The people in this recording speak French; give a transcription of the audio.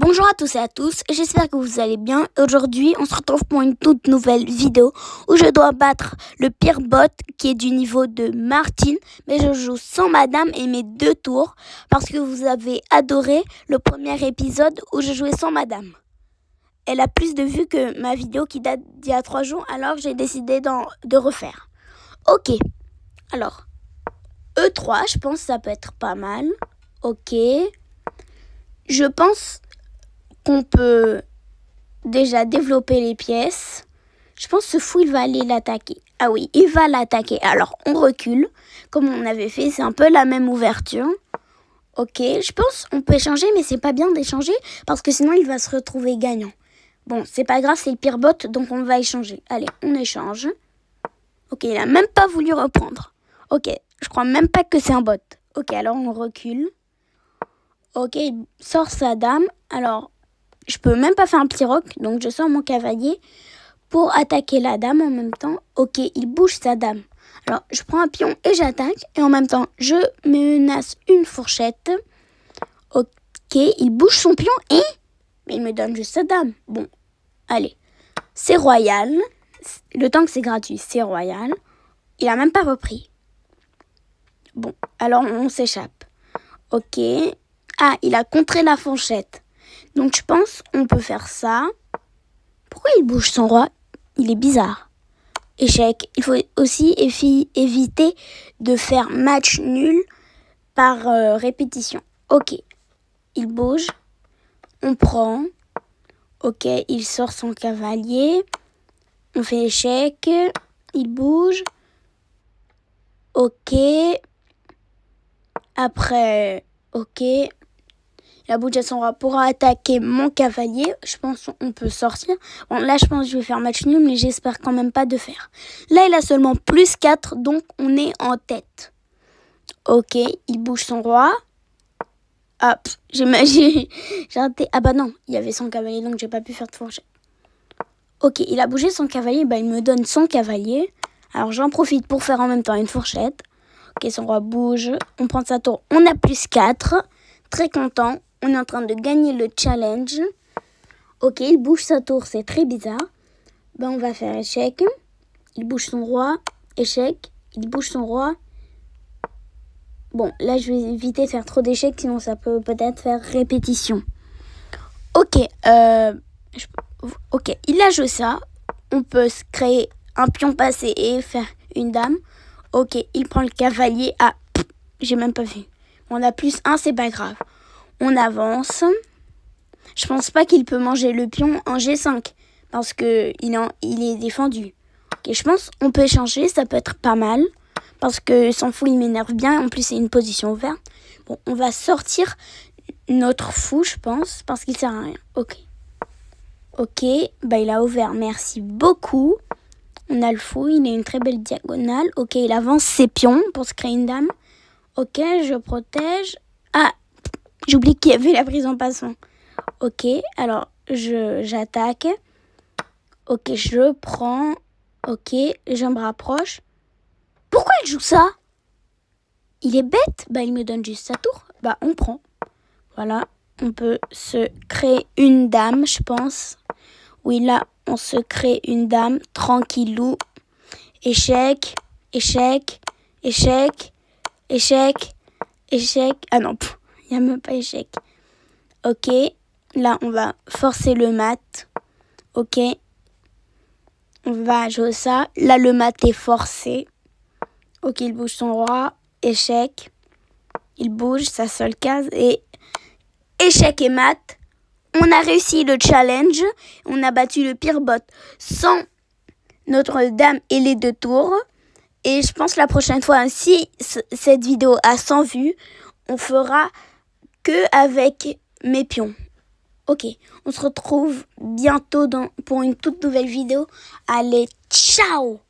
Bonjour à tous et à tous, j'espère que vous allez bien. Aujourd'hui, on se retrouve pour une toute nouvelle vidéo où je dois battre le pire bot qui est du niveau de Martine. Mais je joue sans madame et mes 2 tours parce que vous avez adoré le premier épisode où je jouais sans madame. Elle a plus de vues que ma vidéo qui date d'il y a 3 jours, alors j'ai décidé de refaire. Ok, alors E3, je pense que ça peut être pas mal. Ok, je pense qu'on peut déjà développer les pièces. Je pense que ce fou, il va aller l'attaquer. Ah oui, il va l'attaquer. Alors, on recule, comme on avait fait. C'est un peu la même ouverture. Ok, je pense qu'on peut échanger, mais c'est pas bien d'échanger, parce que sinon, il va se retrouver gagnant. Bon, c'est pas grave, c'est le pire bot, donc on va échanger. Allez, on échange. Ok, il a même pas voulu reprendre. Ok, je crois même pas que c'est un bot. Ok, alors on recule. Ok, il sort sa dame. Alors, je peux même pas faire un petit roc, donc je sors mon cavalier pour attaquer la dame en même temps. Ok, il bouge sa dame. Alors, je prends un pion et j'attaque. Et en même temps, je menace une fourchette. Ok, il bouge son pion et il me donne juste sa dame. Bon, allez, c'est royal. Le temps que c'est gratuit, c'est royal. Il a même pas repris. Bon, alors on s'échappe. Ok. Ah, il a contré la fourchette. Donc je pense on peut faire ça. Pourquoi il bouge son roi? Il est bizarre. Échec. Il faut aussi éviter de faire match nul par répétition. Ok. Il bouge. On prend. Ok. Il sort son cavalier. On fait échec. Il bouge. Ok. Après, ok. Il a bougé son roi pour attaquer mon cavalier. Je pense qu'on peut sortir. Bon, là, je pense que je vais faire match nul, mais j'espère quand même pas de faire. Là, il a seulement plus 4, donc on est en tête. Ok, il bouge son roi. Hop, j'ai raté. Ah bah non, il y avait son cavalier, donc j'ai pas pu faire de fourchette. Ok, il a bougé son cavalier, bah il me donne son cavalier. Alors j'en profite pour faire en même temps une fourchette. Ok, son roi bouge, on prend sa tour, on a plus 4. Très content. On est en train de gagner le challenge. Ok, il bouge sa tour, c'est très bizarre. Ben, on va faire échec. Il bouge son roi. Échec. Il bouge son roi. Bon, là, je vais éviter de faire trop d'échecs, sinon ça peut peut-être faire répétition. Ok, ok, il a joué ça. On peut se créer un pion passé et faire une dame. Ok, il prend le cavalier. Ah, j'ai même pas vu. On a plus 1, c'est pas grave. On avance. Je pense pas qu'il peut manger le pion en G5 parce que il est défendu. Ok, je pense qu'on peut échanger, ça peut être pas mal parce que s'en fout, il m'énerve bien. En plus, c'est une position ouverte. Bon, on va sortir notre fou, je pense, parce qu'il sert à rien. Ok. Ok, bah il a ouvert. Merci beaucoup. On a le fou, il a une très belle diagonale. Ok, il avance ses pions pour se créer une dame. Ok, je protège. Ah, j'oublie qu'il y avait la prise en passant. Ok, alors j'attaque. Ok, je prends. Ok, je me rapproche. Pourquoi il joue ça? Il est bête. Bah, il me donne juste sa tour. Bah, on prend. Voilà, on peut se créer une dame, je pense. Oui, là, on se crée une dame. Tranquillou. Échec, échec, échec, échec, échec. Ah non, il n'y a même pas échec. Ok, là, on va forcer le mat. Ok, on va jouer ça. Là, le mat est forcé. Ok, il bouge son roi. Échec. Il bouge sa seule case. Et échec et mat. On a réussi le challenge. On a battu le pire bot sans notre dame et les 2 tours. Et je pense la prochaine fois, si cette vidéo a 100 vues, on fera que avec mes pions. Ok, on se retrouve bientôt pour une toute nouvelle vidéo. Allez, ciao!